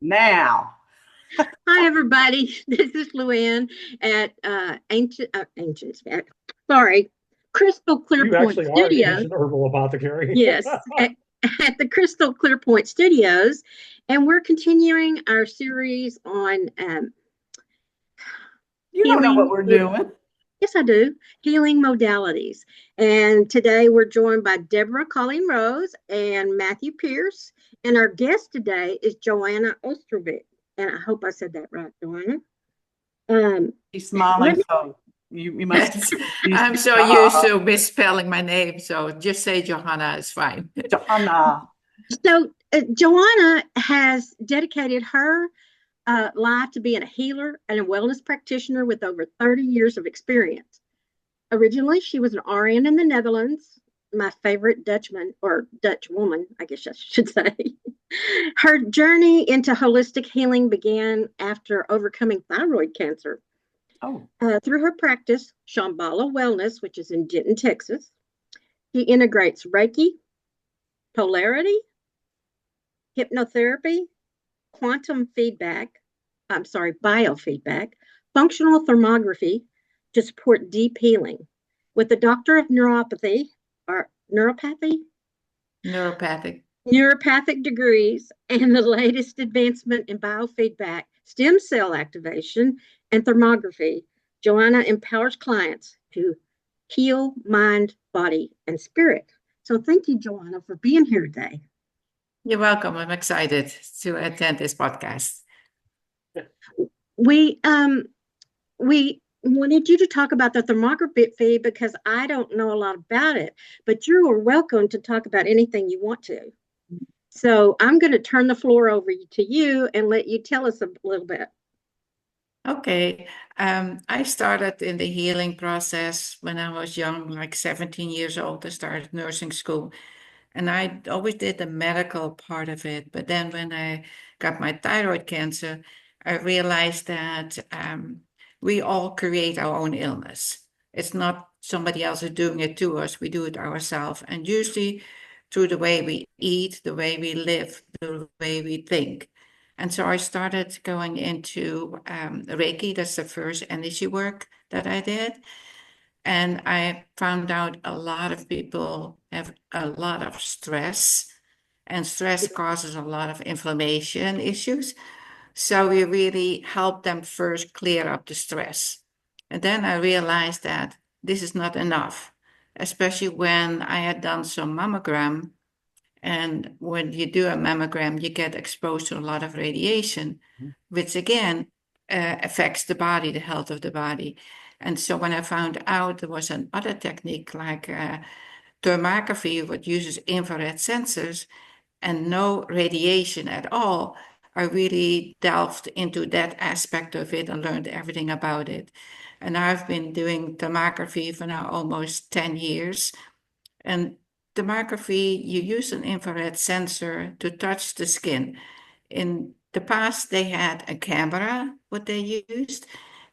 Now, Hi, everybody. This is Luann at sorry, Crystal You Clearpoint actually are an Studios. ancient herbal apothecary. Yes, at the Crystal Clearpoint Studios. And we're continuing our series on you don't know what healing. we're doing. Yes, I do. Healing modalities. And today we're joined by Deborah Colleen Rose and Matthew Pierce. And our guest today is Johanna Oosterwijk. And I hope I said that right, Johanna. Um, He's smiling, let me so you must Yes, be I'm so used to misspelling my name, so just say Johanna is fine. Johanna. So, Joanna has dedicated her life to being a healer and a wellness practitioner with over 30 years of experience. Originally, she was an RN in the Netherlands, my favorite Dutchman or Dutch woman, I guess I should say. Her journey into holistic healing began after overcoming thyroid cancer. Oh, Through her practice, Shambhala Wellness, which is in Denton, Texas, she integrates Reiki, polarity, hypnotherapy, quantum feedback, I'm sorry, biofeedback, functional thermography to support deep healing. With a doctor of neuropathy or Neuropathic. neuropathic degrees, and the latest advancement in biofeedback, stem cell activation, and thermography, Joanna empowers clients to heal mind, body, and spirit. So thank you, Joanna, for being here today. You're welcome. I'm excited to attend this podcast. We we wanted you to talk about the thermography because I don't know a lot about it, but you are welcome to talk about anything you want to. So I'm going to turn the floor over to you and let you tell us a little bit. Okay. I started in the healing process when I was young, like 17 years old. I started nursing school, and I always did the medical part of it. But then when I got my thyroid cancer, I realized that we all create our own illness. It's not somebody else is doing it to us. We do it ourselves. And usually through the way we eat, the way we live, the way we think. And so I started going into Reiki. That's the first energy work that I did. And I found out a lot of people have a lot of stress, and stress causes a lot of inflammation issues. So we really help them first clear up the stress. And then I realized that this is not enough, especially when I had done some mammogram. And when you do a mammogram, you get exposed to a lot of radiation, which again affects the body, the health of the body. And so when I found out there was another technique like thermography, what uses infrared sensors and no radiation at all, I really delved into that aspect of it and learned everything about it. And I've been doing thermography for now almost 10 years. And thermography, you use an infrared sensor to touch the skin. In the past, they had a camera, what they used,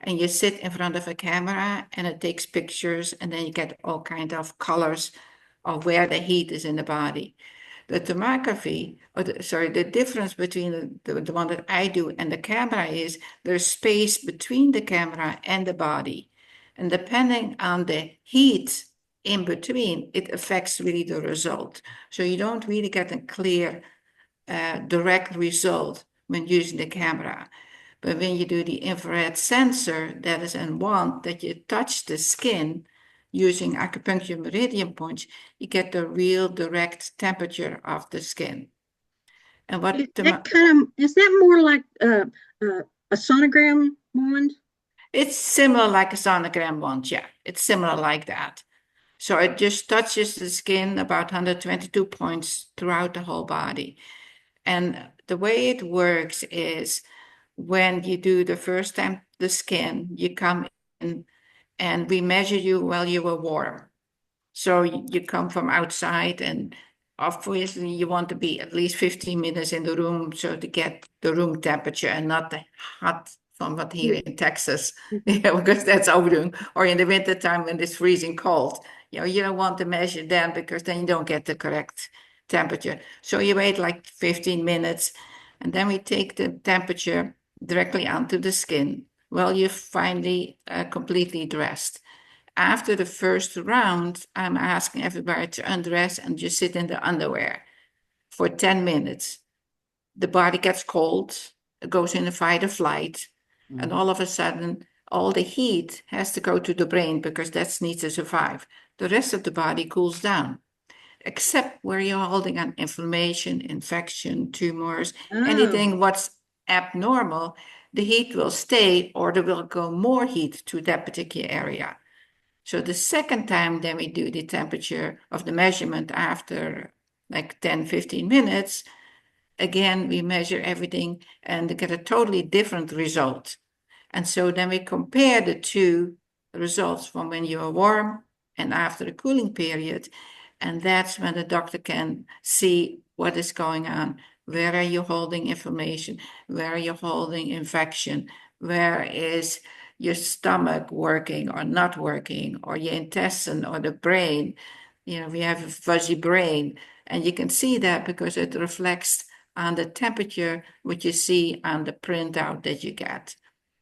and you sit in front of a camera and it takes pictures, and then you get all kind of colors of where the heat is in the body. The thermography, the difference between the one that I do and the camera is there's space between the camera and the body. And depending on the heat in between, it affects really the result. So you don't really get a clear, direct result when using the camera. But when you do the infrared sensor, that is in one, that you touch the skin using acupuncture meridian points, you get the real direct temperature of the skin. And what Is that more like a sonogram wand? it's similar like a sonogram wand, yeah. It's similar like that. So it just touches the skin about 122 points throughout the whole body. And the way it works is when you do the first time the skin, you come in and we measure you while you were warm. So you come from outside, and obviously you want to be at least 15 minutes in the room so to get the room temperature and not the hot from what here in Texas, because that's overdoing. Or in the wintertime when it's freezing cold, you don't want to measure then because then you don't get the correct temperature. So you wait like 15 minutes. And then we take the temperature directly onto the skin while you're finally completely dressed. After the first round, I'm asking everybody to undress and just sit in the underwear for 10 minutes. The body gets cold, it goes in a fight or flight, and all of a sudden, all the heat has to go to the brain because that needs to survive. The rest of the body cools down, except where you're holding on inflammation, infection, tumors, anything what's abnormal, the heat will stay or there will go more heat to that particular area. So the second time then we do the temperature of the measurement after like 10, 15 minutes, again, we measure everything and get a totally different result. And so then we compare the two results from when you are warm and after the cooling period. And that's when the doctor can see what is going on. Where are you holding inflammation? Where are you holding infection? Where is your stomach working or not working, or your intestine or the brain? You know, we have a fuzzy brain, and you can see that because it reflects on the temperature, which you see on the printout that you get.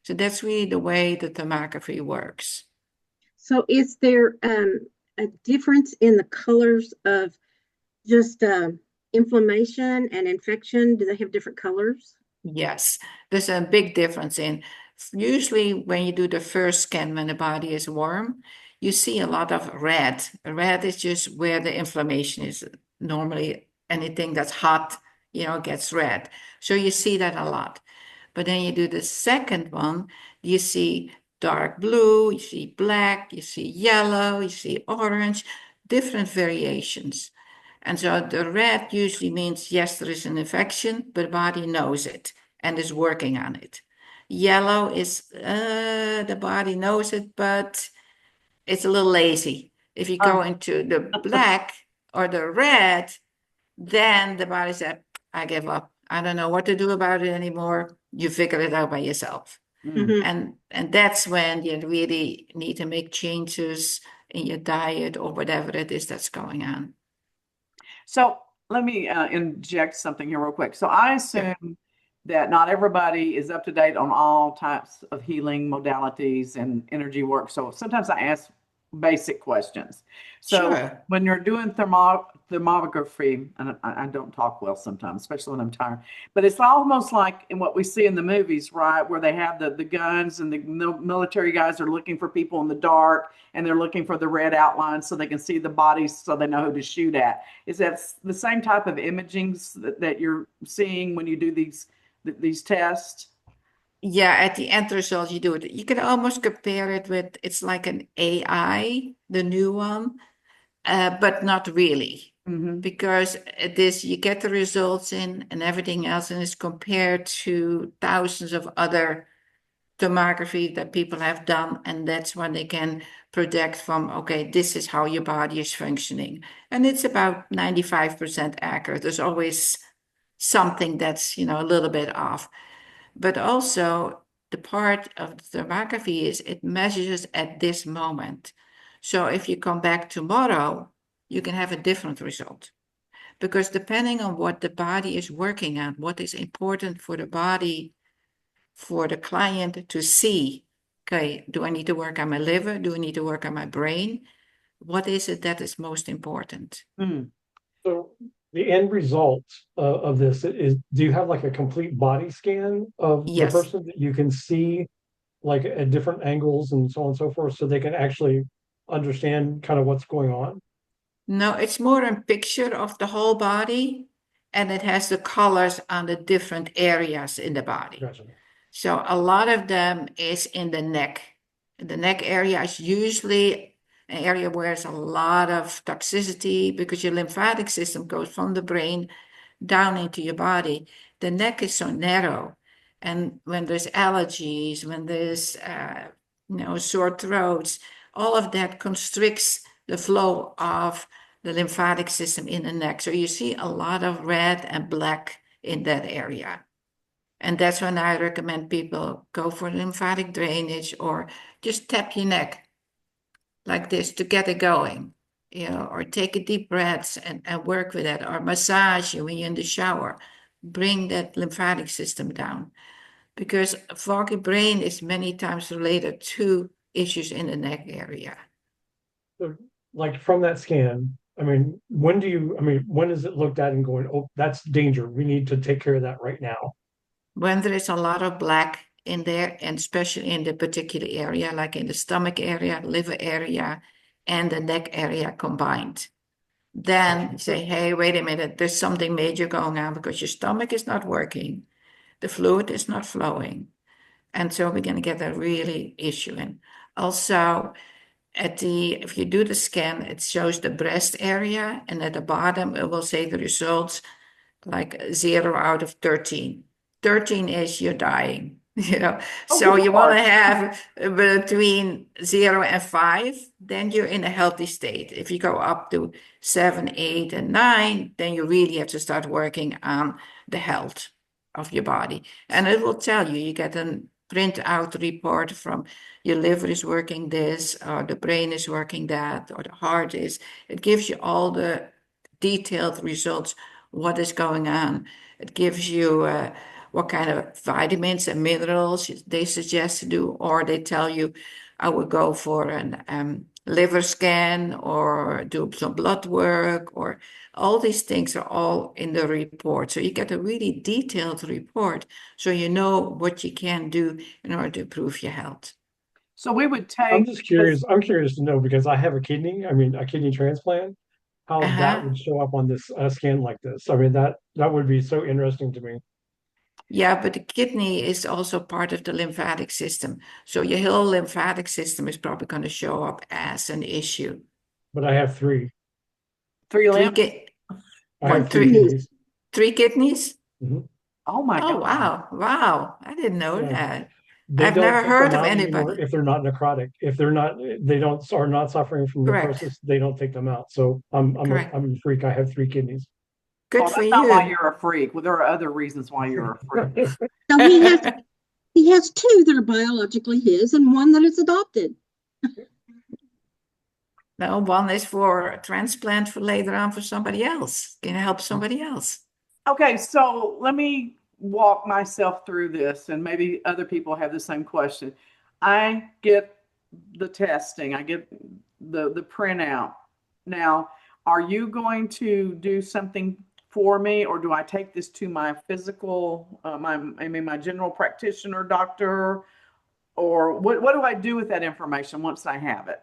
So that's really the way the thermography works. So is there a difference in the colors of just inflammation and infection? Do they have different colors? Yes, there's a big difference in usually when you do the first scan when the body is warm, you see a lot of red. Red is just where the inflammation is. Normally anything that's hot, gets red. So you see that a lot. But then you do the second one, you see dark blue, you see black, you see yellow, you see orange, different variations. And so the red usually means, yes, there is an infection, but the body knows it and is working on it. Yellow is, the body knows it, but it's a little lazy. If you go into the black or the red, then the body said, I give up. I don't know what to do about it anymore. You figure it out by yourself. And that's when you really need to make changes in your diet or whatever it is that's going on. So let me inject something here real quick. So I assume that not everybody is up to date on all types of healing modalities and energy work. So sometimes I ask basic questions. So Sure. when you're doing thermography, and I don't talk well sometimes, especially when I'm tired, but it's almost like in what we see in the movies, right? Where they have the guns and the military guys are looking for people in the dark and they're looking for the red outlines so they can see the bodies so they know who to shoot at. Is that the same type of imagings that you're seeing when you do these tests? Yeah, at the end result, you do it. You can almost compare it with, it's like an AI, the new one, but not really. Because you get the results in and everything else, and it's compared to thousands of other thermography that people have done, and that's when they can project from, okay, this is how your body is functioning. And it's about 95% accurate. There's always something that's, a little bit off. But also, the part of the thermography is it measures at this moment. So if you come back tomorrow, you can have a different result. Because depending on what the body is working on, what is important for the body, for the client to see, okay, do I need to work on my liver? Do I need to work on my brain? What is it that is most important? So the end result of this is, do you have like a complete body scan of the Yes. person that you can see like at different angles and so on and so forth, so they can actually understand kind of what's going on? No, it's more a picture of the whole body, and it has the colors on the different areas in the body. Gotcha. So a lot of them is in the neck. The neck area is usually an area where there's a lot of toxicity because your lymphatic system goes from the brain down into your body. The neck is so narrow. And when there's allergies, when there's sore throats, all of that constricts the flow of the lymphatic system in the neck. So you see a lot of red and black in that area. And that's when I recommend people go for lymphatic drainage or just tap your neck like this to get it going, or take a deep breath and work with it, or massage you when you're in the shower. bring that lymphatic system down. Because a foggy brain is many times related to issues in the neck area. So, like from that scan, when is it looked at and going, oh, that's danger. We need to take care of that right now. When there is a lot of black in there, and especially in the particular area, like in the stomach area, liver area, and the neck area combined, then you say, hey, wait a minute, there's something major going on because your stomach is not working, the fluid is not flowing. And so we're going to get a really issue in. Also, if you do the scan, it shows the breast area, and at the bottom it will say the results like 0 out of 13. 13 is you're dying, Oh, So good you want Lord. to have between 0 and 5, then you're in a healthy state. If you go up to 7, 8, and 9, then you really have to start working on the health of your body. And it will tell you, you get a print out report from your liver is working this, or the brain is working that, or the heart is. It gives you all the detailed results, what is going on. It gives you what kind of vitamins and minerals they suggest to do, or they tell you, I would go for an liver scan or do some blood work, or all these things are all in the report. So you get a really detailed report, so you know what you can do in order to improve your health. So we would I'm take just curious. I'm curious to know because I have a kidney transplant, how that Uh-huh. would show up on this scan like this. That would be so interesting to me. Yeah, but the kidney is also part of the lymphatic system. So your whole lymphatic system is probably going to show up as an issue. But I have three. three Three limbs. ki- I have what three three kidneys. three kidneys? Mhm. Oh my Oh God. wow. I didn't know Yeah. that. They I've don't never take them heard of out anymore anybody. if they're not necrotic. If they're not, they don't are not suffering from Correct. necrosis. They don't take them out. So Correct. I'm a freak. I have three kidneys. Good Well, for that's not why you. you're a freak. Well, there are other reasons why you're a freak. So he has two that are biologically his and one that is adopted. No, one is for a transplant for later on for somebody else. Can help somebody else. Okay, so let me walk myself through this, and maybe other people have the same question. I get the testing, I get the printout. Now, are you going to do something for me, or do I take this to my physical, my general practitioner doctor, or what do I do with that information once I have it?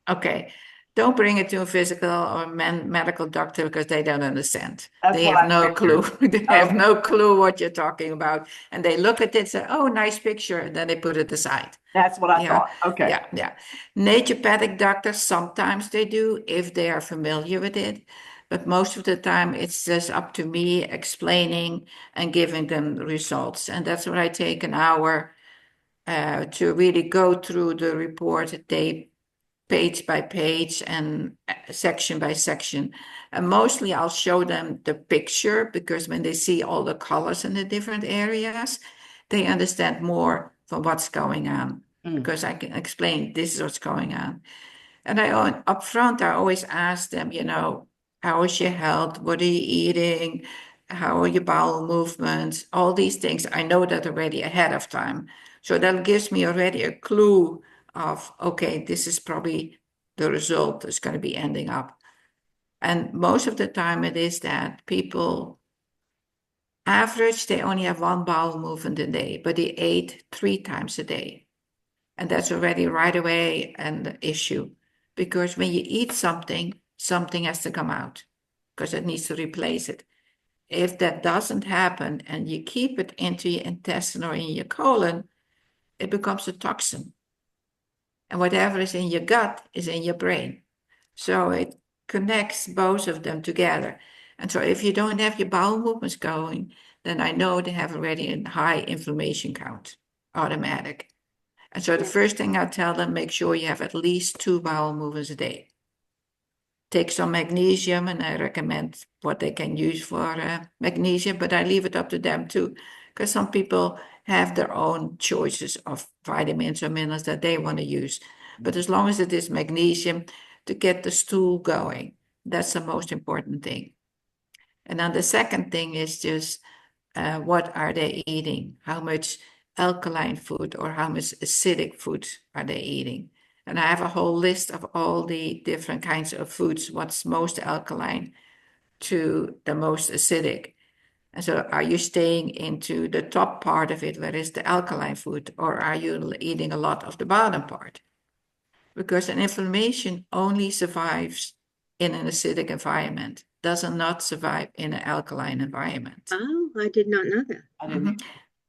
Okay. Don't bring it to a physical or medical doctor because they don't understand. That's They what have I no figured. clue. They have Okay, no clue what you're talking about. And they look at it, say, oh, nice picture. And then they put it aside. that's what I Yeah, thought. Okay. yeah. Naturopathic doctors, sometimes they do if they are familiar with it. But most of the time, it's just up to me explaining and giving them results. And that's what I take an hour to really go through the report. They page by page and section by section. And mostly I'll show them the picture because when they see all the colors in the different areas, they understand more from what's going on Mm. because I can explain this is what's going on. And up front, I always ask them, how is your health? What are you eating? How are your bowel movements? All these things. I know that already ahead of time. So that gives me already a clue of, okay, this is probably the result that's going to be ending up. And most of the time it is that people average, they only have one bowel movement a day, but they ate 3 times a day. And that's already right away an issue because when you eat something, something has to come out because it needs to replace it. If that doesn't happen and you keep it into your intestine or in your colon, it becomes a toxin. And whatever is in your gut is in your brain. So it connects both of them together. And so if you don't have your bowel movements going, then I know they have already a high inflammation count, automatic. And so the first thing I tell them, make sure you have at least 2 bowel movements a day. Take some magnesium, and I recommend what they can use for magnesium, but I leave it up to them too, because some people have their own choices of vitamins or minerals that they want to use. But as long as it is magnesium to get the stool going, that's the most important thing. And then the second thing is just what are they eating? How much alkaline food or how much acidic food are they eating? And I have a whole list of all the different kinds of foods, what's most alkaline to the most acidic. And so are you staying into the top part of it, where is the alkaline food, or are you eating a lot of the bottom part? Because an inflammation only survives in an acidic environment, does not survive in an alkaline environment. Oh, I did not know that. I didn't.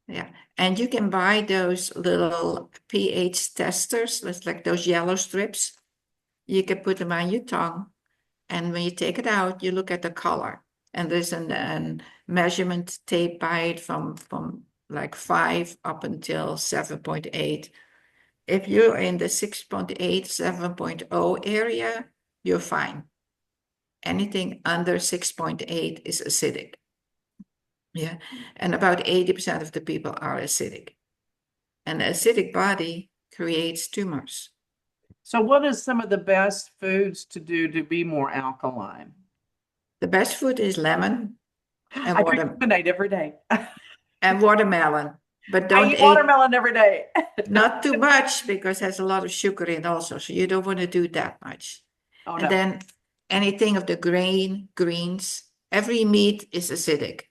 Yeah, and you can buy those little pH testers, that's like those yellow strips. You can put them on your tongue, and when you take it out, you look at the color. And there's a measurement tape by it from like 5 up until 7.8. If you're in the 6.8, 7.0 area, you're fine. Anything under 6.8 is acidic. Yeah, and about 80% of the people are acidic. An acidic body creates tumors. So what is some of the best foods to do to be more alkaline? The best food is lemon and I drink lemonade every day. and watermelon, but I don't eat eat watermelon every day. not too much because there's a lot of sugar in also, so you don't want to do that much. Oh, And no. then anything of the greens, every meat is acidic.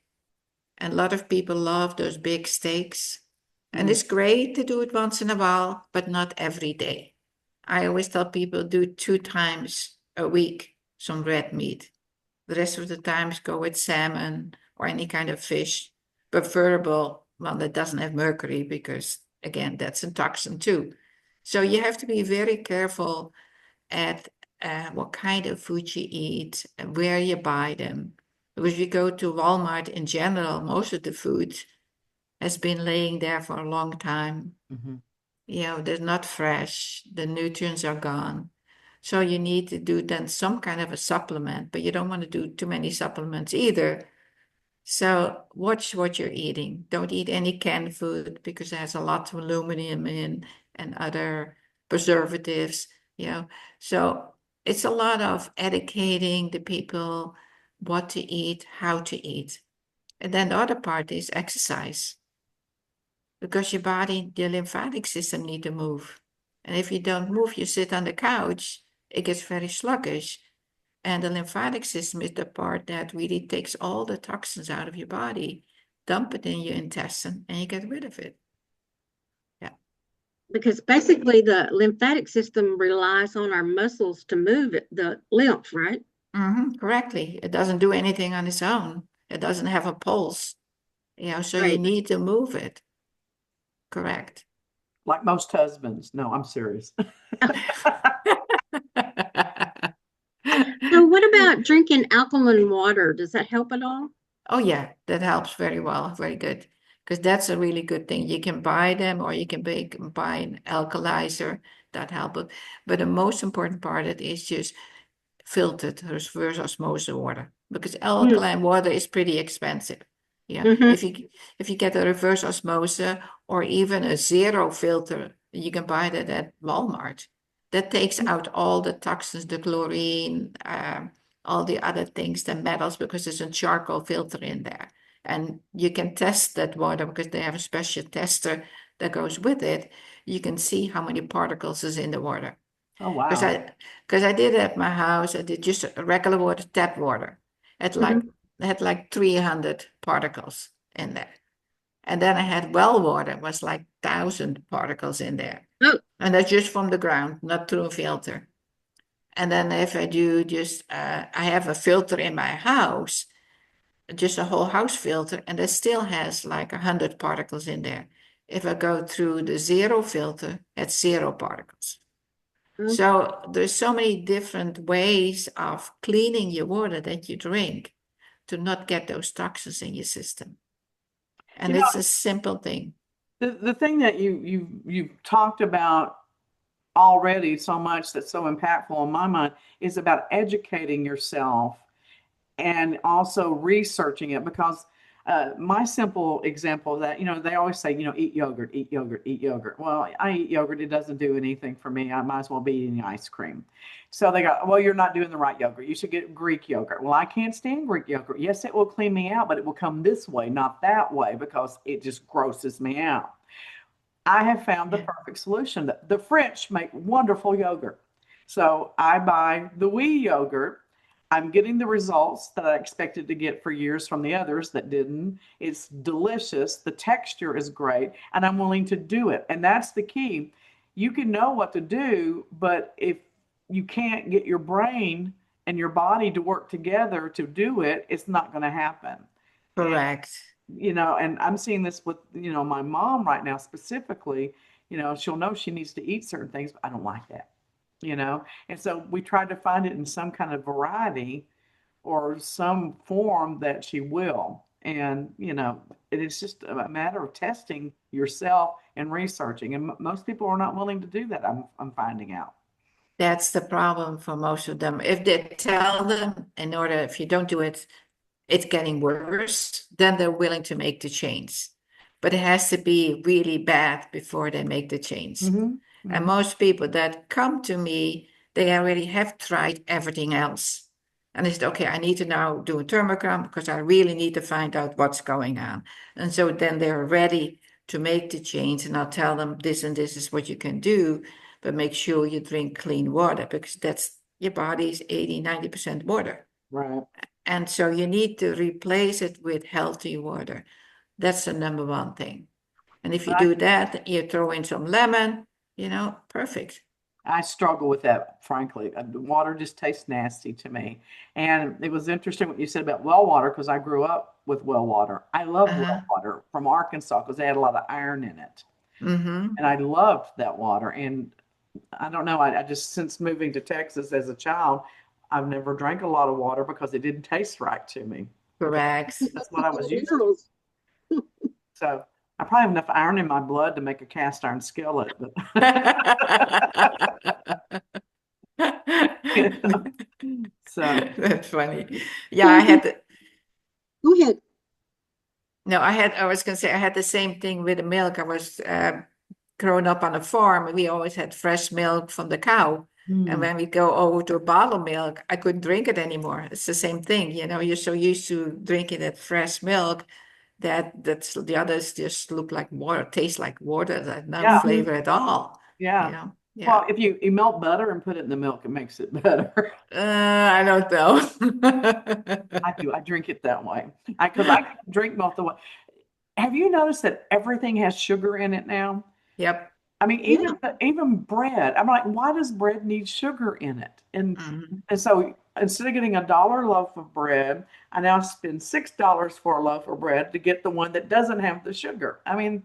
And a lot of people love those big steaks. And it's great to do it once in a while, but not every day. I always tell people do 2 times a week some red meat. The rest of the times go with salmon or any kind of fish, preferable one that doesn't have mercury, because again, that's a toxin too. So you have to be very careful at what kind of food you eat and where you buy them. Because if you go to Walmart in general, most of the food has been laying there for a long time. Mhm. You know, they're not fresh, the nutrients are gone. So you need to do then some kind of a supplement, but you don't want to do too many supplements either. So watch what you're eating. Don't eat any canned food because it has a lot of aluminum in and other preservatives, you know. So it's a lot of educating the people what to eat, how to eat. And then the other part is exercise, because your body, the lymphatic system need to move. And if you don't move, you sit on the couch, it gets very sluggish. And the lymphatic system is the part that really takes all the toxins out of your body, dump it in your intestine, and you get rid of it. Yeah. Because basically the lymphatic system relies on our muscles to move it, the lymph, right? Correctly. It doesn't do anything on its own. It doesn't have a pulse. You know, so you Right. need to move it. Correct. Like most husbands. No, I'm serious. So what about drinking alkaline water? Does that help at all? Oh yeah, that helps very well, very good. Because that's a really good thing. You can buy them or you can buy an alkalizer that help it. But the most important part of it is just filtered reverse osmosis water, because alkaline water is pretty expensive. Yeah, Mm-hmm. if you get a reverse osmosis or even a zero filter, you can buy that at Walmart. That takes out all the toxins, the chlorine, all the other things, the metals, because there's a charcoal filter in there. And you can test that water because they have a special tester that goes with it. You can see how many particles is in the water. Oh, Because wow. I did it at my house. I did just regular water, tap water. It had like 300 particles in there. And then I had well water, it was like 1,000 particles in there. Oh, And that's just from the ground, not through a filter. And then if I do just, I have a filter in my house, just a whole house filter, and it still has like 100 particles in there. If I go through the zero filter, it's 0 particles. So there's so many different ways of cleaning your water that you drink to not get those toxins in your system. And You know, it's a simple thing. the thing that you've talked about already so much that's so impactful in my mind is about educating yourself and also researching it, because My simple example of that, they always say, eat yogurt, eat yogurt, eat yogurt. Well, I eat yogurt. It doesn't do anything for me. I might as well be eating ice cream. So they go, well, you're not doing the right yogurt. You should get Greek yogurt. Well, I can't stand Greek yogurt. Yes, it will clean me out, but it will come this way, not that way, because it just grosses me out. I have found the perfect solution. The French make wonderful yogurt. So I buy the wee yogurt. I'm getting the results that I expected to get for years from the others that didn't. It's delicious. The texture is great, and I'm willing to do it. And that's the key. You can know what to do, but if you can't get your brain and your body to work together to do it, it's not going to happen. Correct. And I'm seeing this with, my mom right now specifically. She'll know she needs to eat certain things, but I don't like that. And so we tried to find it in some kind of variety or some form that she will. And, it is just a matter of testing yourself and researching. And most people are not willing to do that. I'm finding out. That's the problem for most of them. If they tell them if you don't do it, it's getting worse, then they're willing to make the change. But it has to be really bad before they make the change. And most people that come to me, they already have tried everything else. And they said, okay, I need to now do a thermogram because I really need to find out what's going on. And so then they're ready to make the change. And I'll tell them this and this is what you can do, but make sure you drink clean water because that's your body's 80-90% water. Right. And so you need to replace it with healthy water. That's the number one thing. And if you do that, you throw in some lemon, perfect. I struggle with that, frankly. The water just tastes nasty to me. And it was interesting what you said about well water because I grew up with well water. I love well water from Arkansas because they had a lot of iron in it. And I loved that water. And I don't know, I just, since moving to Texas as a child, I've never drank a lot of water because it didn't taste right to me. Correct. That's what I was used to. So I probably have enough iron in my blood to make a cast iron skillet. But so that's funny. Yeah, I had the, Go ahead. no, I was going to say I had the same thing with the milk. I was growing up on a farm, and we always had fresh milk from the cow. And when we go over to bottled milk, I couldn't drink it anymore. It's the same thing, you're so used to drinking that fresh milk that's the others just look like water, taste like water, that no flavor at all. Yeah. Well, if you melt butter and put it in the milk, it makes it better. I don't know. I do. I drink it that way. Because I drink milk the way. Have you noticed that everything has sugar in it now? Yep. I mean, even bread. I'm like, why does bread need sugar in it? And so instead of getting $1 loaf of bread, I now spend $6 for a loaf of bread to get the one that doesn't have the sugar. I mean,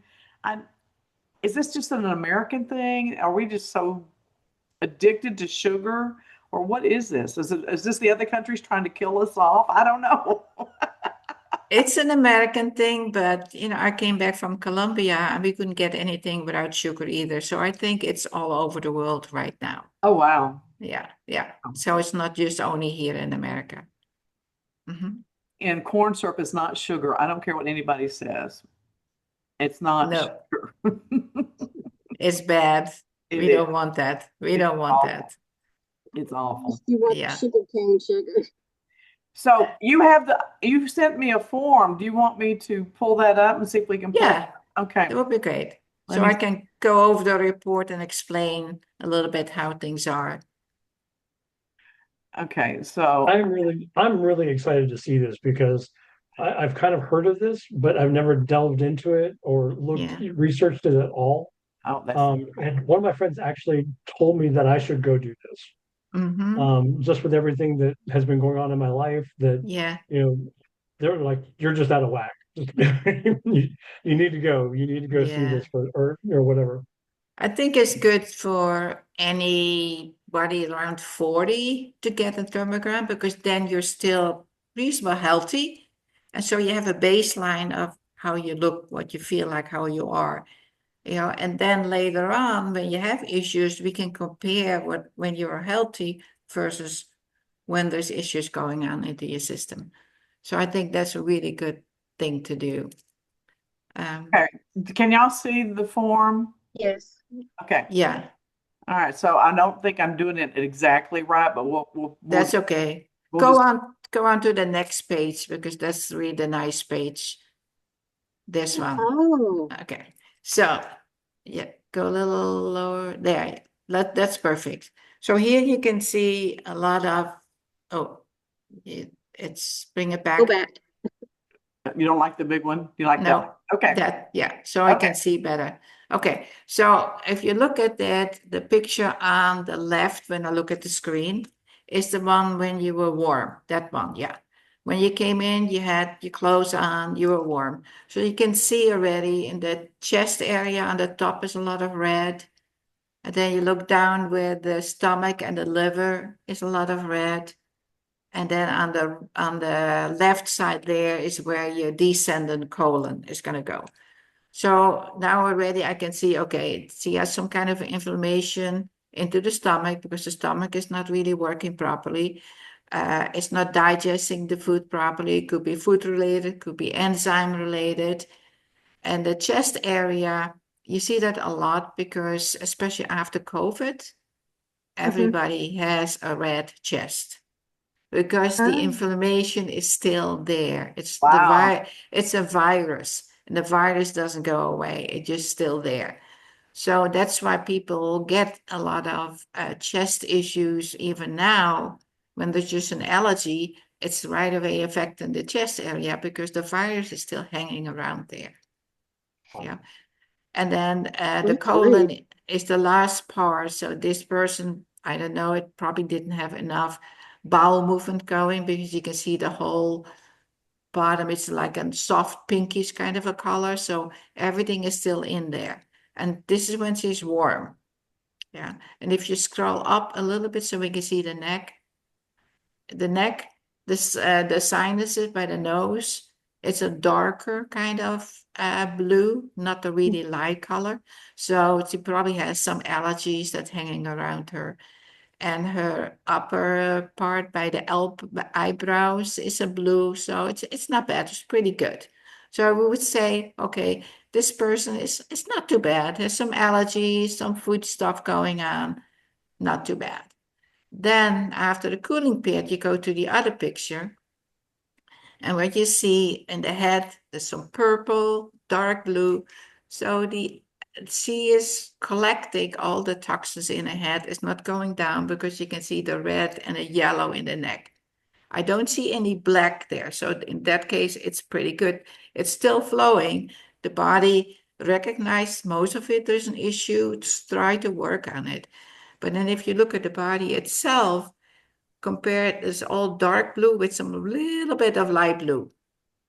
is this just an American thing? Are we just so addicted to sugar? Or what is this? Is this the other countries trying to kill us off? I don't know. It's an American thing, but I came back from Colombia and we couldn't get anything without sugar either. So I think it's all over the world right now. Oh, wow. Yeah. So it's not just only here in America. And corn syrup is not sugar. I don't care what anybody says. It's not sugar. It's bad. We don't want that. We don't want that. It's awful. You want sugar cane sugar. So you sent me a form. Do you want me to pull that up and see if we can pull it? Okay. That would be great. So I can go over the report and explain a little bit how things are. Okay, so I'm really excited to see this because I've kind of heard of this, but I've never delved into it or researched it at all. And one of my friends actually told me that I should go do this. Just with everything that has been going on in my life, that they're like, you're just out of whack. You need to go. You need to go see this or whatever. I think it's good for anybody around 40 to get a thermogram because then you're still reasonably healthy. And so you have a baseline of how you look, what you feel like, how you are. And then later on, when you have issues, we can compare when you're healthy versus when there's issues going on into your system. So I think that's a really good thing to do. Okay. Can y'all see the form? Yes. Okay. Yeah, All right. So I don't think I'm doing it exactly right, but that's okay. we'll Go on to the next page, because that's really the nice page. This one. Oh. Okay. So yeah, go a little lower there. That's perfect. So here you can see a lot of, it's bring it Go back. back. You don't like the big one? You like that one? No, Okay. yeah. So I Okay. can see better. Okay. So if you look at that, the picture on the left, when I look at the screen, is the one when you were warm. That one, yeah. When you came in, you had your clothes on, you were warm. So you can see already in the chest area on the top is a lot of red. And then you look down where the stomach and the liver is a lot of red. And then on the left side there is where your descendant colon is going to go. So now already I can see, okay, she has some kind of inflammation into the stomach, because the stomach is not really working properly. It's not digesting the food properly. It could be food related, could be enzyme related. And the chest area, you see that a lot, because especially after COVID, everybody has a red chest, because the Oh. inflammation is still there. Wow. It's a virus, and the virus doesn't go away. It's just still there. So that's why people get a lot of chest issues even now. When there's just an allergy, it's right away affecting the chest area, because the virus is still hanging around there. Yeah. And then the colon is the last part. So this person, I don't know, it probably didn't have enough bowel movement going, because you can see the whole bottom. It's like a soft pinkish kind of a color. So everything is still in there. And this is when she's warm. Yeah. And if you scroll up a little bit so we can see the neck, the sinuses by the nose, it's a darker kind of blue, not a really light color. So she probably has some allergies that's hanging around her. And her upper part by the eyebrows is a blue. So it's not bad. It's pretty good. So we would say, okay, this person is not too bad. Has some allergies, some food stuff going on. Not too bad. Then after the cooling period, you go to the other picture. And what you see in the head, there's some purple, dark blue. So she is collecting all the toxins in her head. It's not going down, because you can see the red and the yellow in the neck. I don't see any black there. So in that case, it's pretty good. It's still flowing. The body recognizes most of it. There's an issue. Try to work on it. But then if you look at the body itself, compared, it's all dark blue with some little bit of light blue.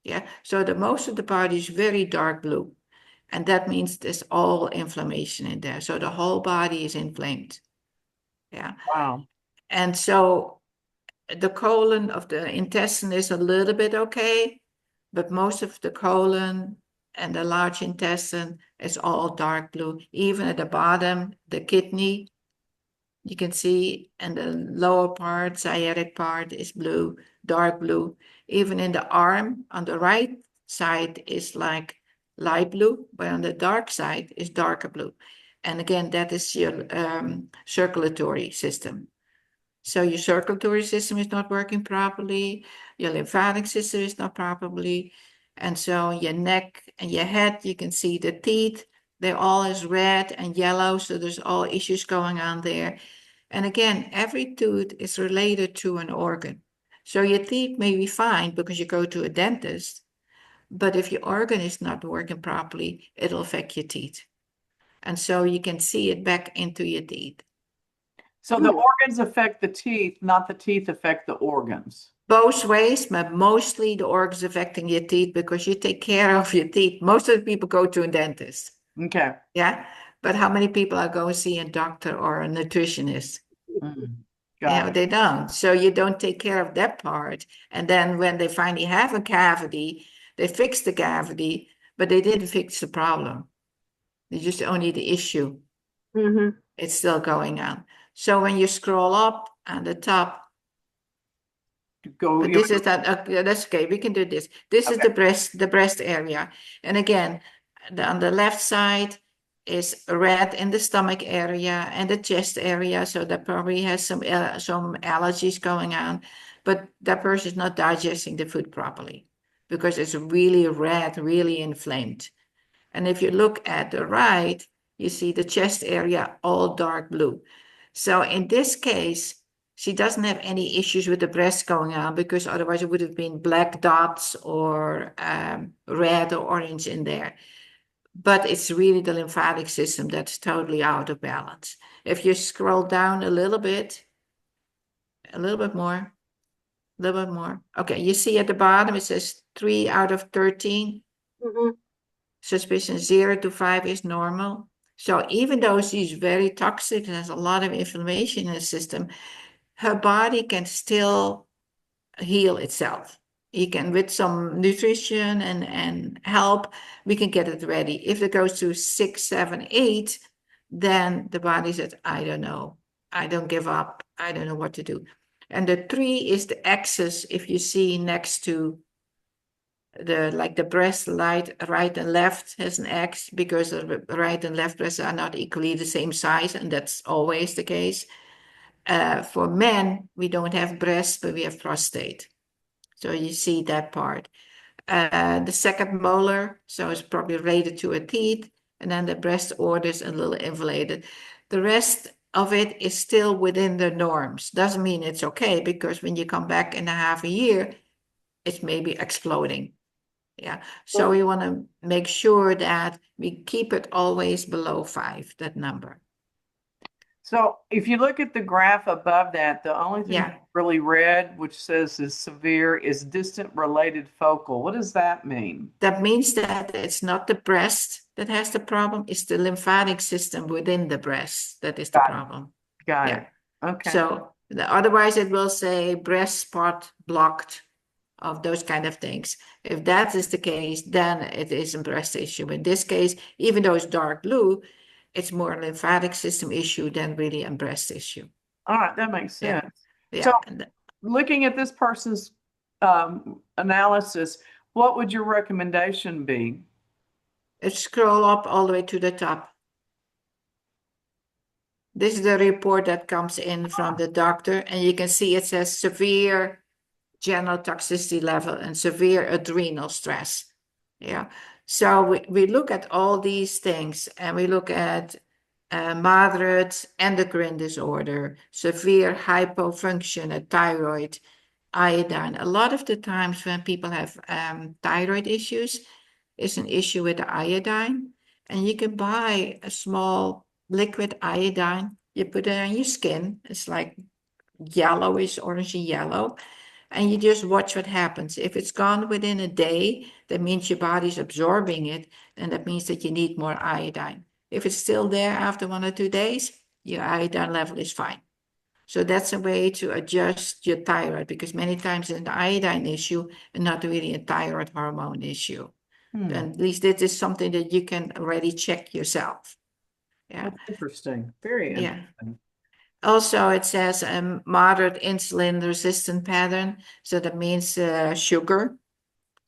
Yeah. So the most of the body is very dark blue. And that means there's all inflammation in there. So the whole body is inflamed. Yeah. Wow. And so the colon of the intestine is a little bit okay, but most of the colon and the large intestine is all dark blue. Even at the bottom, the kidney, you can see, and the lower part, sciatic part, is blue, dark blue. Even in the arm, on the right side is like light blue, but on the dark side is darker blue. And again, that is your circulatory system. So your circulatory system is not working properly, your lymphatic system is not properly, and so your neck and your head, you can see the teeth, they're all is red and yellow, so there's all issues going on there. And again, every tooth is related to an organ. So your teeth may be fine because you go to a dentist, but if your organ is not working properly, it'll affect your teeth. And so you can see it back into your teeth. So the organs affect the teeth, not the teeth affect the organs. Both ways, but mostly the organs affecting your teeth, because you take care of your teeth. Most of the people go to a dentist. Okay. Yeah. But how many people are going to see a doctor or a nutritionist? They don't. So you don't take care of that part. And then when they finally have a cavity, they fix the cavity, but they didn't fix the problem. They just only the issue. Mm-hmm. It's still going on. So when you scroll up on the top, go. But this is that, that's okay, we can do this. This is the breast area. And again, on the left side is red in the stomach area and the chest area. So that probably has some allergies going on, but that person is not digesting the food properly because it's really red, really inflamed. And if you look at the right, you see the chest area all dark blue. So in this case, she doesn't have any issues with the breast going on because otherwise it would have been black dots or red or orange in there. But it's really the lymphatic system that's totally out of balance. If you scroll down a little bit more, a little bit more. Okay, you see at the bottom, it says 3 out of 13. Mm-hmm. Suspicion 0 to 5 is normal. So even though she's very toxic and has a lot of inflammation in the system, her body can still heal itself. You can, with some nutrition and help, we can get it ready. If it goes to 6, 7, 8, then the body says, I don't know. I don't give up. I don't know what to do. And the 3 is the axis, if you see next to the breast right and left has an X because the right and left breasts are not equally the same size, and that's always the case. For men, we don't have breasts, but we have prostate. So you see that part. The second molar, so it's probably related to a teeth, and then the breast order is a little inflated. The rest of it is still within the norms. Doesn't mean it's okay, because when you come back in a half a year, it's maybe exploding. Yeah. So we want to make sure that we keep it always below 5, that number. So if you look at the graph above that, the only thing really red, which says is severe, is distant related focal. What does that mean? That means that it's not the breast that has the problem, it's the lymphatic system within the breast that is the problem. Got it. Okay. So otherwise it will say breast spot blocked, of those kind of things. If that is the case, then it is a breast issue. In this case, even though it's dark blue, it's more a lymphatic system issue than really a breast issue. All right, that makes sense. Yeah. So looking at this person's analysis, what would your recommendation be? Scroll up all the way to the top. This is the report that comes in from the doctor, and you can see it says severe general toxicity level and severe adrenal stress. Yeah. So we look at all these things, and we look at moderate endocrine disorder, severe hypofunction at thyroid, iodine. A lot of the times when people have thyroid issues, it's an issue with the iodine, and you can buy a small liquid iodine. You put it on your skin. It's like yellowish, orangey yellow. And you just watch what happens. If it's gone within a day, that means your body's absorbing it, and that means that you need more iodine. If it's still there after 1 or 2 days, your iodine level is fine. So that's a way to adjust your thyroid, because many times it's an iodine issue and not really a thyroid hormone issue. And at least this is something that you can already check yourself. Yeah. That's interesting. Very interesting. Yeah. Also, it says a moderate insulin resistant pattern. So that means sugar.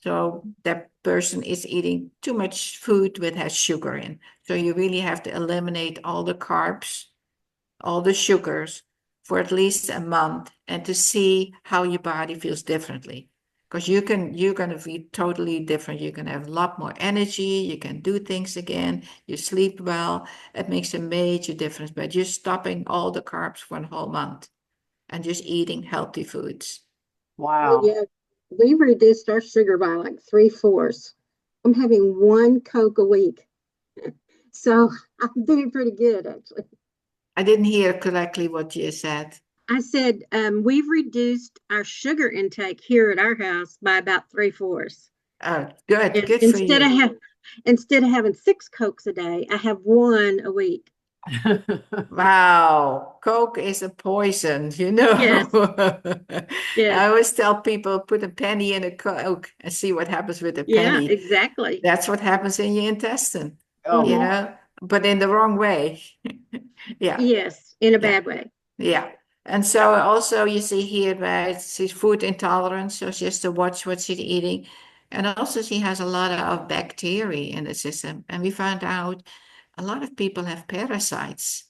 So that person is eating too much food that has sugar in. So you really have to eliminate all the carbs, all the sugars for at least a month, and to see how your body feels differently. Because you're going to be totally different. You can have a lot more energy. You can do things again. You sleep well. It makes a major difference. But you're stopping all the carbs for a whole month and just eating healthy foods. Wow. Yeah, we reduced our sugar by like 3/4. I'm having 1 Coke a week. So I'm doing pretty good, actually. I didn't hear correctly what you said. I said, we've reduced our sugar intake here at our house by about 3/4. Oh, good. And Good for you. Instead of having 6 Cokes a day, I have 1 a week. Wow, Coke is a poison, you know. Yes. Yes. I always tell people, put a penny in a Coke and see what happens with the Yeah, penny. exactly. That's what happens in your intestine, Oh, you know, but in the wrong way. Yeah. Yes, in a bad way. Yeah. And so also you see here, right, she's food intolerant, so she has to watch what she's eating. And also she has a lot of bacteria in the system. And we found out a lot of people have parasites.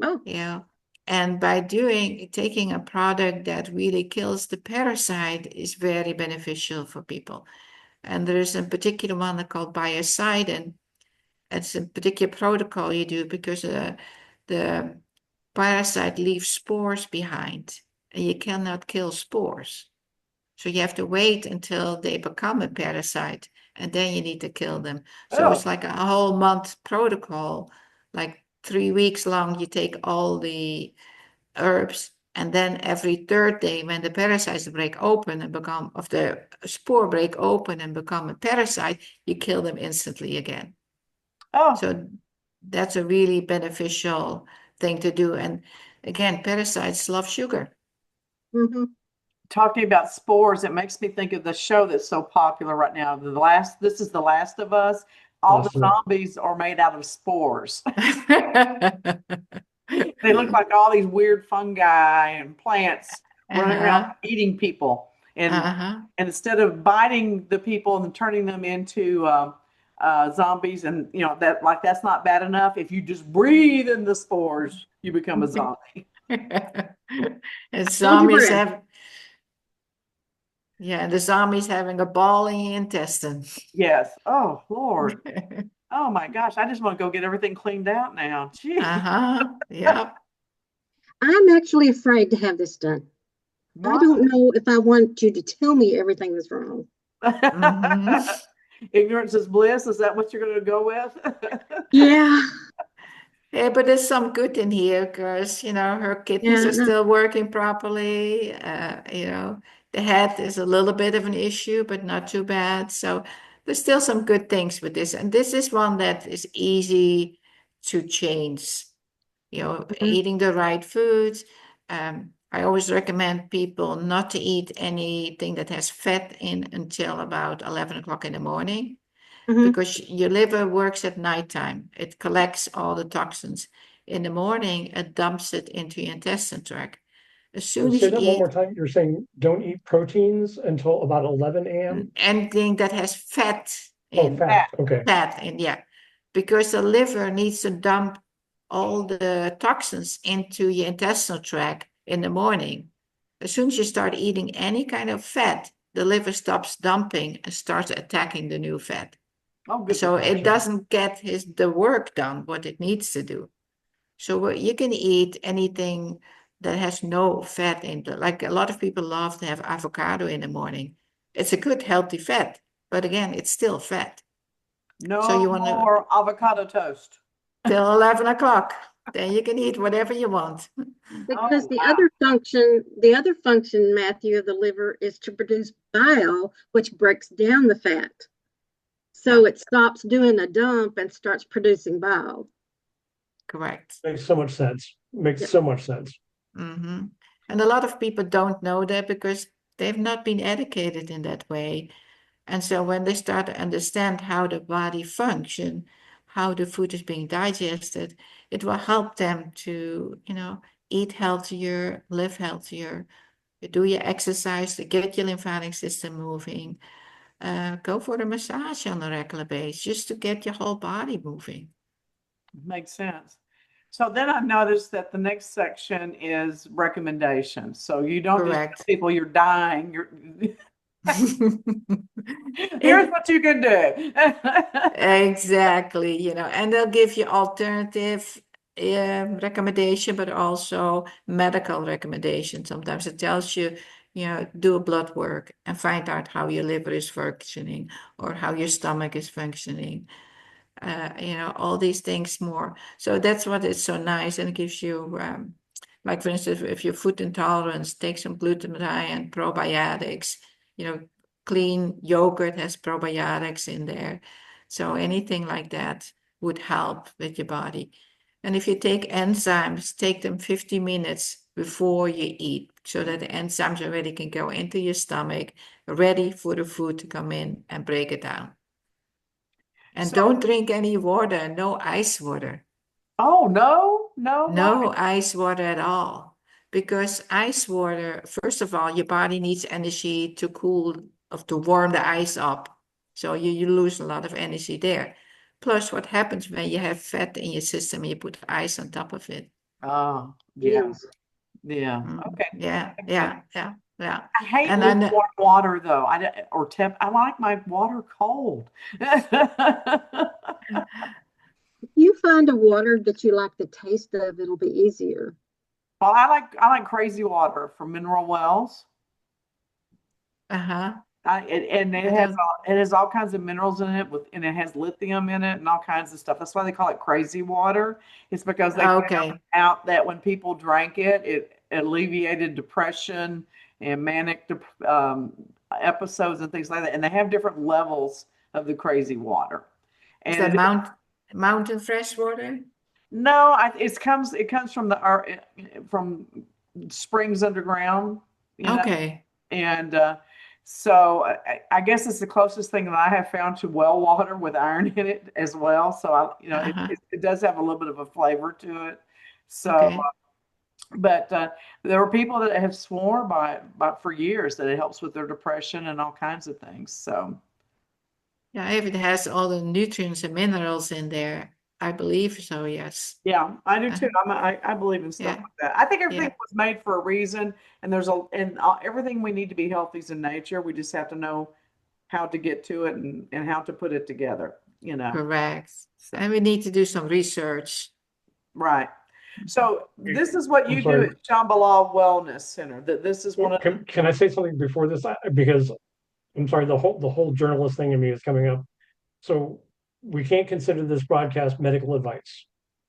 Oh. Yeah. And by taking a product that really kills the parasite is very beneficial for people. And there's a particular one called biocidin. It's a particular protocol you do because the parasite leaves spores behind, and you cannot kill spores. So you have to wait until they become a parasite, and then you need to kill them. So it's like a whole month protocol, like 3 weeks long. You take all the herbs, and then every third day, when the parasites break open and become, of the spore break open and become a parasite, you kill them instantly again. So that's a really beneficial thing to do. And again, parasites love sugar. Mm-hmm. Talking about spores, it makes me think of the show that's so popular right now. This is The Last of Us. All the zombies are made out of spores. They look like all these weird fungi and plants running around eating people. And instead of biting the people and turning them into zombies, and that's not bad enough. If you just breathe in the spores, you become a zombie. And zombies have, the zombies having a ball in your intestine. Yes. Oh, Lord. Oh my gosh. I just want to go get everything cleaned out now. Gee. Yeah. I'm actually afraid to have this done. Why? I don't know if I want you to tell me everything that's wrong. Ignorance is bliss. Is that what you're going to go with? Yeah. Yeah, but there's some good in here because, her kidneys are still working properly. The head is a little bit of an issue, but not too bad. So there's still some good things with this. And this is one that is easy to change. Eating the right foods. I always recommend people not to eat anything that has fat in until about 11 o'clock in the morning. Because your liver works at nighttime. It collects all the toxins. In the morning, it dumps it into your intestine tract. As soon as say you that one more time. You're saying don't eat proteins until about 11 a.m.? Anything that has fat in. Oh, fat. Okay. Fat in, yeah. Because the liver needs to dump all the toxins into your intestinal tract in the morning. As soon as you start eating any kind of fat, the liver stops dumping and starts attacking the new fat. So it doesn't get the work done, what it needs to do. So you can eat anything that has no fat in it. Like a lot of people love to have avocado in the morning. It's a good, healthy fat, but again, it's still fat. So you want more avocado toast till 11 o'clock. Then you can eat whatever you want. Because the other function, Matthew, of the liver is to produce bile, which breaks down the fat. So it stops doing a dump and starts producing bile. Correct. Makes so much sense. So much sense. And a lot of people don't know that because they've not been educated in that way. And so when they start to understand how the body functions, how the food is being digested, it will help them to, eat healthier, live healthier, do your exercise to get your lymphatic system moving, go for a massage on a regular basis, just to get your whole body moving. Makes sense. So then I've noticed that the next section is recommendations. So you don't just tell people you're dying. Here's what you can do. Exactly, and they'll give you alternative recommendation, but also medical recommendation. Sometimes it tells you, do a blood work and find out how your liver is functioning or how your stomach is functioning. All these things more. So that's what is so nice, and it gives you, like for instance, if you're food intolerant, take some glutamine, probiotics. Clean yogurt has probiotics in there. So anything like that would help with your body. And if you take enzymes, take them 50 minutes before you eat so that the enzymes already can go into your stomach, ready for the food to come in and break it down. And don't drink any water, no ice water. Oh, no ice water at all. because ice water, first of all, your body needs energy to cool, of to warm the ice up. So you lose a lot of energy there. Plus, what happens when you have fat in your system, you put ice on top of it. Oh, yeah. Yes. Yeah. Okay. Yeah, That makes yeah, sense. yeah. I hate And then lukewarm water though. Or temp. I like my water cold. If you find a water that you like the taste of, it'll be easier. Well, I like crazy water from mineral wells. uh-huh. And I don't it has all kinds of minerals in it and it has lithium in it and all kinds of stuff. That's why they call it crazy water. It's because they found okay. out that when people drank it, it alleviated depression and manic episodes and things like that. And they have different levels of the crazy water. Is And that mountain fresh water? no, it comes from from springs underground, you know. Okay. And so I guess it's the closest thing that I have found to well water with iron in it as well. So Uh-huh. it does have a little bit of a flavor to it. So, Okay. but there are people that have sworn by for years that it helps with their depression and all kinds of things. So, Yeah, if it has all the nutrients and minerals in there, I believe so, yes. yeah, I do too. Uh, I believe in stuff yeah, like that. I think everything yeah, was made for a reason, and everything we need to be healthy is in nature. We just have to know how to get to it and how to put it together, you know. correct. So, And we need to do some research. right. So this is what I'm you do sorry. at Shambhala Wellness Center. That this is one of the, Can I say something before this? Because I'm sorry, the whole journalist thing in me is coming up. So we can't consider this broadcast medical advice.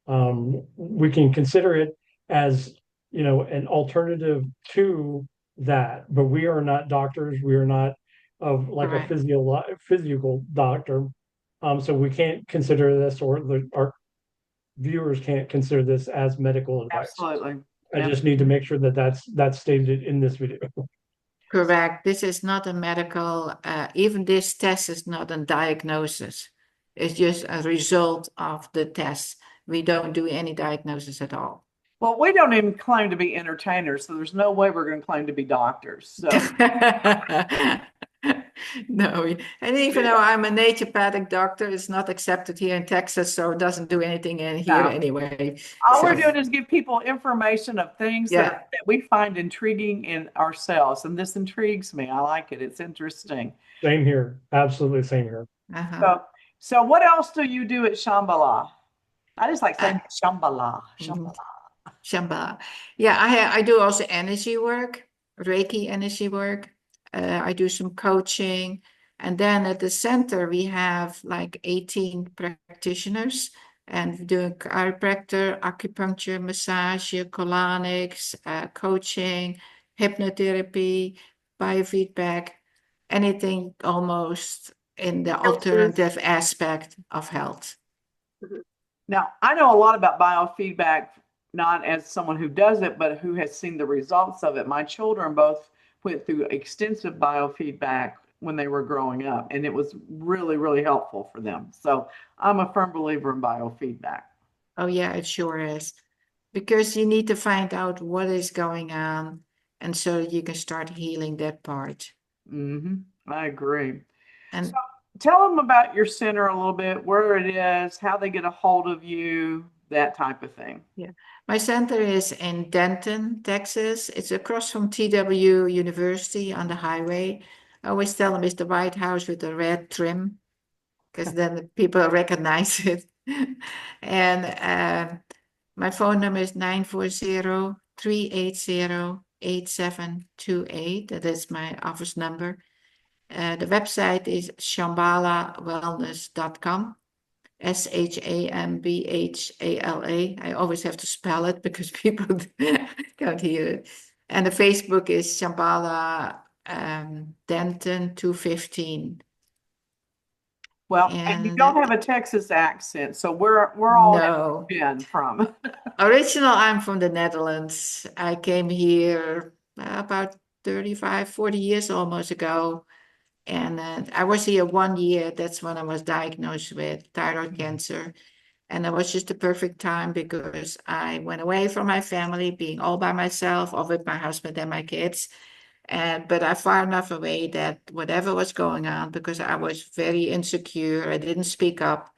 We can consider it as, an alternative to that, but we are not doctors. We are not of like a Correct. physical doctor. So we can't consider this, or our viewers can't consider this as medical advice. absolutely. I Yeah. just need to make sure that that's stated in this video. Correct. This is not a medical, even this test is not a diagnosis. It's just a result of the test. We don't do any diagnosis at all. Well, we don't even claim to be entertainers, so there's no way we're going to claim to be doctors. So No, and even though I'm a naturopathic doctor, it's not accepted here in Texas, so it doesn't do anything in here no. anyway. All So, we're doing is give people information of things yeah, that we find intriguing in ourselves, and this intrigues me. I like it. It's interesting. Same here. Absolutely same here. uh-huh. So, so what else do you do at Shambhala? I just like saying Shambhala, Mhm. Shambhala. Shambhala. Yeah, I do also energy work, Reiki energy work. I do some coaching. And then at the center, we have like 18 practitioners and we do chiropractor, acupuncture, massage, colonics, coaching, hypnotherapy, biofeedback, anything almost in the Counselors. alternative aspect of health. Mhm. Now, I know a lot about biofeedback, not as someone who does it, but who has seen the results of it. My children both went through extensive biofeedback when they were growing up, and it was really, really helpful for them. So I'm a firm believer in biofeedback. Oh, yeah, it sure is. Because you need to find out what is going on, and so you can start healing that part. I agree. So And tell them about your center a little bit, where it is, how they get a hold of you, that type of thing. yeah, my center is in Denton, Texas. It's across from TW University on the highway. I always tell them it's the White House with the red trim, because then the people recognize it. And my phone number is 940-380-8728. That is my office number. The website is shambalawellness.com. Shambhala. I always have to spell it because people can't hear it. And the Facebook is Shambhala Denton 215. Well, and you And don't have a Texas accent, so we're all no, been from. original, I'm from the Netherlands. I came here about 35, 40 years almost ago. And I was here 1 year. That's when I was diagnosed with thyroid cancer. And it was just the perfect time because I went away from my family, being all by myself or with my husband and my kids. But I far enough away that whatever was going on, because I was very insecure, I didn't speak up.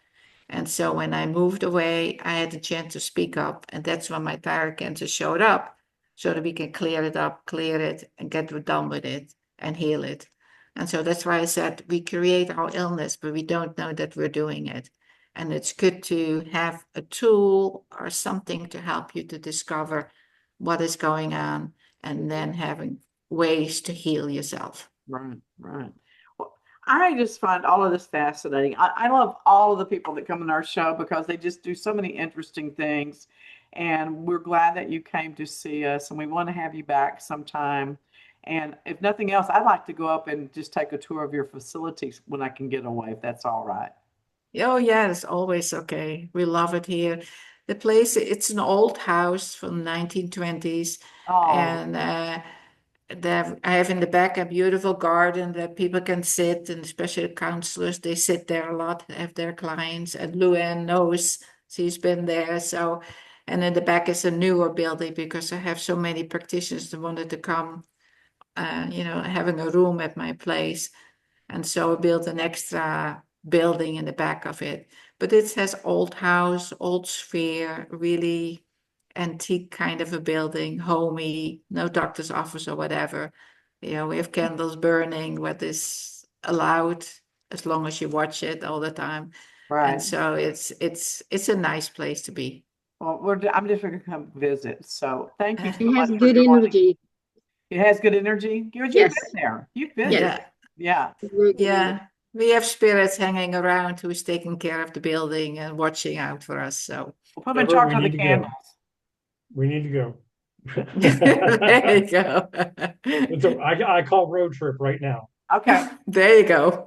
And so when I moved away, I had the chance to speak up. And that's when my thyroid cancer showed up, so that we can clear it up, clear it, and get done with it and heal it. And so that's why I said we create our illness, but we don't know that we're doing it. And it's good to have a tool or something to help you to discover what is going on and then having ways to heal yourself. Right, right. Well, I just find all of this fascinating. I love all of the people that come on our show because they just do so many interesting things. And we're glad that you came to see us, and we want to have you back sometime. And if nothing else, I'd like to go up and just take a tour of your facilities when I can get away, if that's all right. Oh, yeah, it's always okay. We love it here. The place, it's an old house from the 1920s. Oh, And I have in the back a beautiful garden that people can sit, and especially the counselors, they sit there a lot, have their clients. And Luann knows, she's been there. So, and in the back is a newer building because I have so many practitioners that wanted to come, having a room at my place. And so I built an extra building in the back of it. But it has old house, old sphere, really antique kind of a building, homey, no doctor's office or whatever. We have candles burning, what is allowed as long as you watch it all the time. right. And so it's a nice place to be. Well, I'm just going to come visit. So thank you so It has much for good joining. energy. It has good energy. You've Yes. been there. You've been Yes. there. Yeah. Yeah. We have spirits hanging around who's taking care of the building and watching out for us. So We'll put them in charge of the candles. We need to go. there you go. So I call road trip right now. Okay. There you go.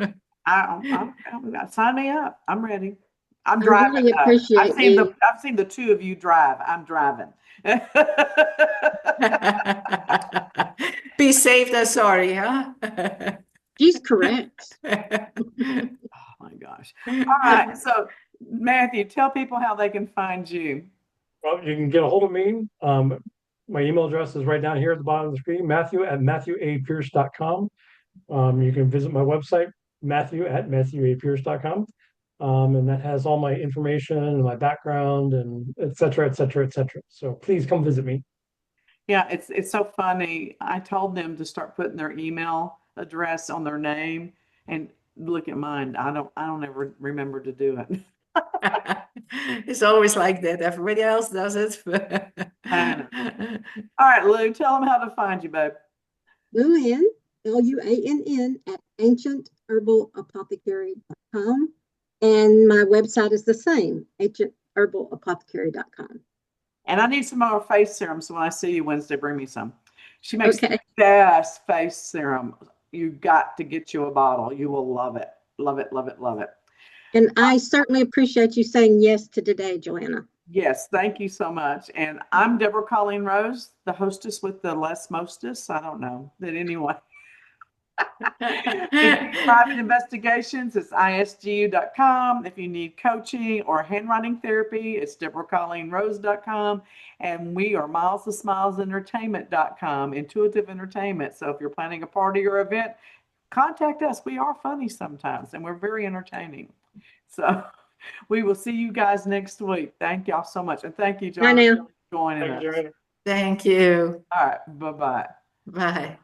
Sign me up. I'm ready. I'm I driving. really appreciate you. I've seen the two of you drive. I'm driving. Be safe than sorry, huh? She's correct. Oh my gosh. All right. So Matthew, tell people how they can find you. Well, you can get a hold of me. My email address is right down here at the bottom of the screen, matthew@matthewapierce.com. You can visit my website, matthew@matthewapierce.com. And that has all my information and my background and et cetera, et cetera, et cetera. So please come visit me. Yeah, it's so funny. I told them to start putting their email address on their name, and look at mine. I don't ever remember to do it. It's always like that. Everybody else does it. All right, Lou, tell them how to find you, babe. Luann, Luann at ancientherbalapothecary.com. And my website is the same, ancientherbalapothecary.com. And I need some more face serum, so when I see you Wednesday, bring me some. She makes the best face serum. You got to get you a bottle. You will love it. Love it, love it, love it. And I certainly appreciate you saying yes to today, Johanna. Yes, thank you so much. And I'm Deborah Colleen Rose, the hostess with the less mostess. I don't know. But anyway. If you need private investigations, it's isgu.com. If you need coaching or handwriting therapy, it's deborahcolleenrose.com. And we are milesofsmilesentertainment.com, intuitive entertainment. So if you're planning a party or event, contact us. We are funny sometimes, and we're very entertaining. So we will see you guys next week. Thank y'all so much. And thank you, John, for joining us. Thank you. All right. Bye-bye. Bye.